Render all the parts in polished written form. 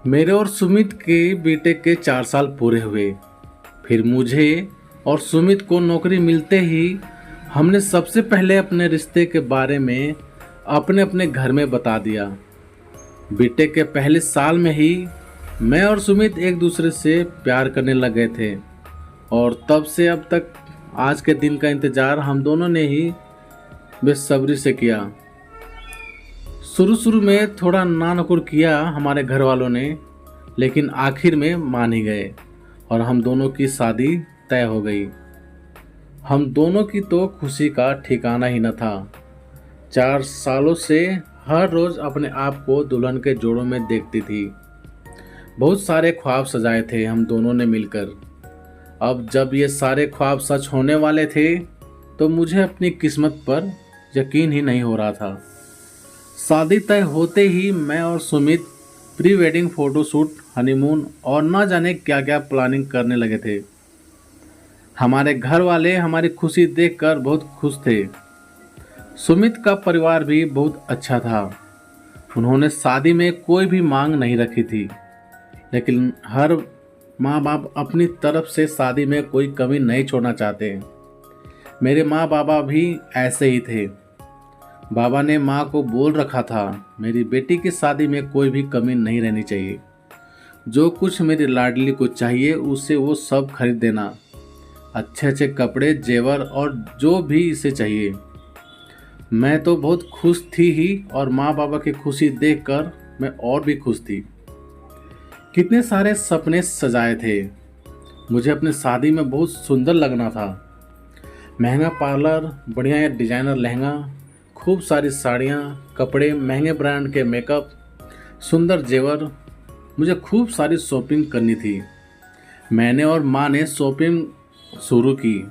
मेरे और सुमित के बीटेक के 4 साल पूरे हुए। फिर मुझे और सुमित को नौकरी मिलते ही हमने सबसे पहले अपने रिश्ते के बारे में अपने अपने घर में बता दिया। बीटेक के पहले साल में ही मैं और सुमित एक दूसरे से प्यार करने लग गए थे और तब से अब तक आज के दिन का इंतज़ार हम दोनों ने ही बेसब्री से किया। शुरू शुरू में थोड़ा ना नुकुर किया हमारे घर वालों ने, लेकिन आखिर में मान ही गए और हम दोनों की शादी तय हो गई। हम दोनों की तो खुशी का ठिकाना ही न था। 4 सालों से हर रोज़ अपने आप को दुल्हन के जोड़ों में देखती थी। बहुत सारे ख्वाब सजाए थे हम दोनों ने मिलकर। अब जब ये सारे ख्वाब सच होने वाले थे तो मुझे अपनी किस्मत पर यकीन ही नहीं हो रहा था। शादी तय होते ही मैं और Sumit pre wedding photoshoot, honeymoon और न जाने क्या क्या प्लानिंग करने लगे थे। हमारे घर वाले हमारी खुशी देखकर बहुत खुश थे। सुमित का परिवार भी बहुत अच्छा था। उन्होंने शादी में कोई भी मांग नहीं रखी थी, लेकिन हर माँ बाप अपनी तरफ से शादी में कोई कमी नहीं छोड़ना चाहते। मेरे माँ बाबा भी ऐसे ही थे। बाबा ने माँ को बोल रखा था, मेरी बेटी की शादी में कोई भी कमी नहीं रहनी चाहिए। जो कुछ मेरी लाडली को चाहिए उसे वो सब खरीद देना, अच्छे अच्छे कपड़े, जेवर और जो भी इसे चाहिए। मैं तो बहुत खुश थी ही और माँ बाबा की खुशी देखकर मैं और भी खुश थी। कितने सारे सपने सजाए थे। मुझे अपनी शादी में बहुत सुंदर लगना था। महंगा पार्लर, बढ़िया डिजाइनर लहंगा, खूब सारी साड़ियाँ, कपड़े, महंगे ब्रांड के मेकअप, सुंदर जेवर। मुझे खूब सारी शॉपिंग करनी थी। मैंने और माँ ने शॉपिंग शुरू की,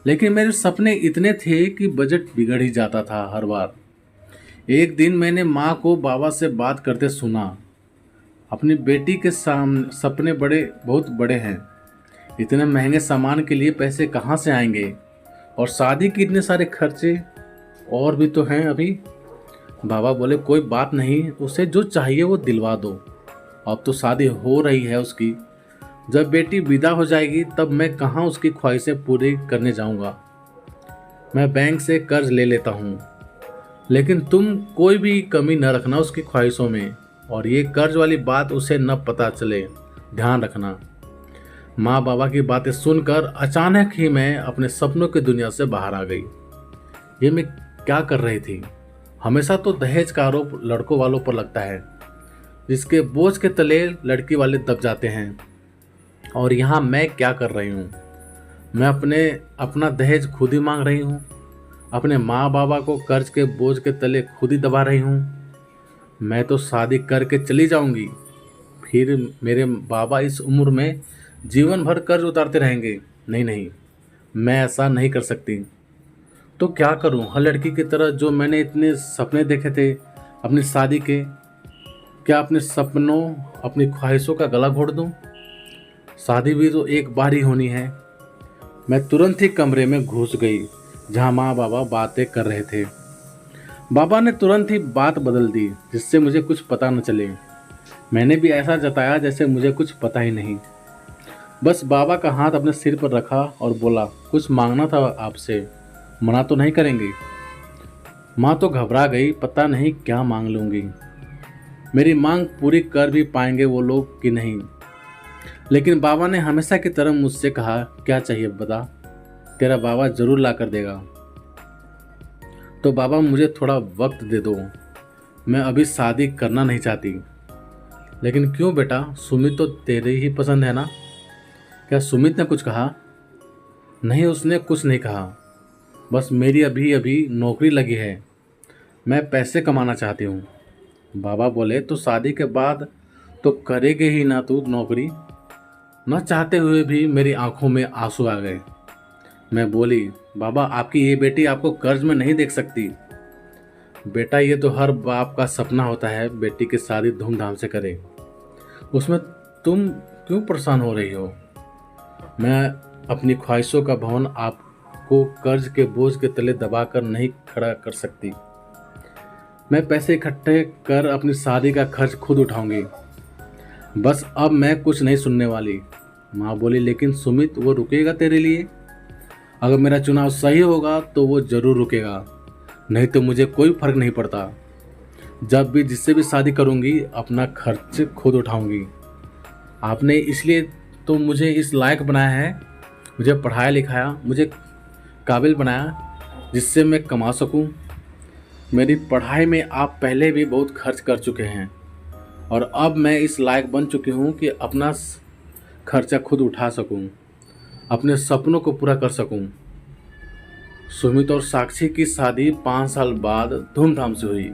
लेकिन मेरे सपने इतने थे कि बजट बिगड़ ही जाता था हर बार। एक दिन मैंने माँ को बाबा से बात करते सुना, अपनी बेटी के सपने बहुत बड़े हैं। इतने महंगे सामान के लिए पैसे कहाँ से आएंगे और शादी के इतने सारे खर्चे और भी तो हैं अभी। बाबा बोले कोई बात नहीं, उसे जो चाहिए वो दिलवा दो। अब तो शादी हो रही है उसकी, जब बेटी विदा हो जाएगी तब मैं कहाँ उसकी ख्वाहिशें पूरी करने जाऊँगा। मैं बैंक से कर्ज ले लेता हूँ, लेकिन तुम कोई भी कमी न रखना उसकी ख्वाहिशों में, और ये कर्ज वाली बात उसे न पता चले, ध्यान रखना। माँ बाबा की बातें सुनकर अचानक ही मैं अपने सपनों की दुनिया से बाहर आ गई। ये मैं क्या कर रही थी? हमेशा तो दहेज का आरोप लड़कों वालों पर लगता है, जिसके बोझ के तले लड़की वाले दब जाते हैं। और यहाँ मैं क्या कर रही हूँ? मैं अपना दहेज खुद ही मांग रही हूँ। अपने माँ बाबा को कर्ज के बोझ के तले खुद ही दबा रही हूँ। मैं तो शादी करके चली जाऊँगी, फिर मेरे बाबा इस उम्र में जीवन भर कर्ज उतारते रहेंगे। नहीं नहीं, मैं ऐसा नहीं कर सकती। तो क्या करूं? हर लड़की की तरह जो मैंने इतने सपने देखे थे अपनी शादी के, क्या अपने सपनों, अपनी ख्वाहिशों का गला घोट दूं? शादी भी तो एक बार ही होनी है। मैं तुरंत ही कमरे में घुस गई जहां माँ बाबा बातें कर रहे थे। बाबा ने तुरंत ही बात बदल दी, जिससे मुझे कुछ पता न चले। मैंने भी ऐसा जताया जैसे मुझे कुछ पता ही नहीं। बस बाबा का हाथ अपने सिर पर रखा और बोला, कुछ मांगना था आपसे, मना तो नहीं करेंगी? माँ तो घबरा गई, पता नहीं क्या मांग लूँगी। मेरी मांग पूरी कर भी पाएंगे वो लोग कि नहीं। लेकिन बाबा ने हमेशा की तरह मुझसे कहा, क्या चाहिए बता, तेरा बाबा जरूर ला कर देगा। तो बाबा मुझे थोड़ा वक्त दे दो, मैं अभी शादी करना नहीं चाहती। लेकिन क्यों बेटा, सुमित तो तेरी ही पसंद है ना? क्या सुमित ने कुछ कहा? नहीं, उसने कुछ नहीं कहा। बस मेरी अभी अभी नौकरी लगी है, मैं पैसे कमाना चाहती हूँ। बाबा बोले, तो शादी के बाद तो करेगे ही ना तू नौकरी? न चाहते हुए भी मेरी आंखों में आंसू आ गए। मैं बोली, बाबा आपकी ये बेटी आपको कर्ज में नहीं देख सकती। बेटा ये तो हर बाप का सपना होता है, बेटी की शादी धूमधाम से करे, उसमें तुम क्यों परेशान हो रही हो? मैं अपनी ख्वाहिशों का भवन आपको कर्ज के बोझ के तले दबाकर नहीं खड़ा कर सकती। मैं पैसे इकट्ठे कर अपनी शादी का खर्च खुद उठाऊंगी। बस अब मैं कुछ नहीं सुनने वाली। माँ बोली, लेकिन सुमित वो रुकेगा तेरे लिए? अगर मेरा चुनाव सही होगा तो वो ज़रूर रुकेगा, नहीं तो मुझे कोई फर्क नहीं पड़ता। जब भी जिससे भी शादी करूँगी अपना खर्च खुद उठाऊँगी। आपने इसलिए तो मुझे इस लायक बनाया है, मुझे पढ़ाया लिखाया, मुझे काबिल बनाया जिससे मैं कमा सकूं। मेरी पढ़ाई में आप पहले भी बहुत खर्च कर चुके हैं और अब मैं इस लायक बन चुकी हूं कि अपना खर्चा खुद उठा सकूं, अपने सपनों को पूरा कर सकूं। सुमित और साक्षी की शादी 5 साल बाद धूमधाम से हुई।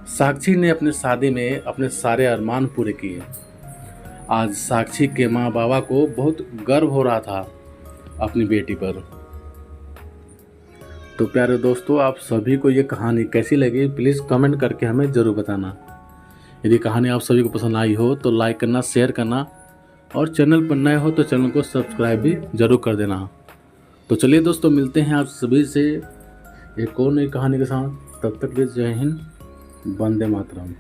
साक्षी ने अपनी शादी में अपने सारे अरमान पूरे किए। आज साक्षी के माँ बाबा को बहुत गर्व हो रहा था अपनी बेटी पर। तो प्यारे दोस्तों, आप सभी को ये कहानी कैसी लगी प्लीज़ कमेंट करके हमें ज़रूर बताना। यदि कहानी आप सभी को पसंद आई हो तो लाइक करना, शेयर करना और चैनल पर नए हो तो चैनल को सब्सक्राइब भी ज़रूर कर देना। तो चलिए दोस्तों, मिलते हैं आप सभी से एक और नई कहानी के साथ। तब तक के लिए जय हिंद, वंदे मातरम।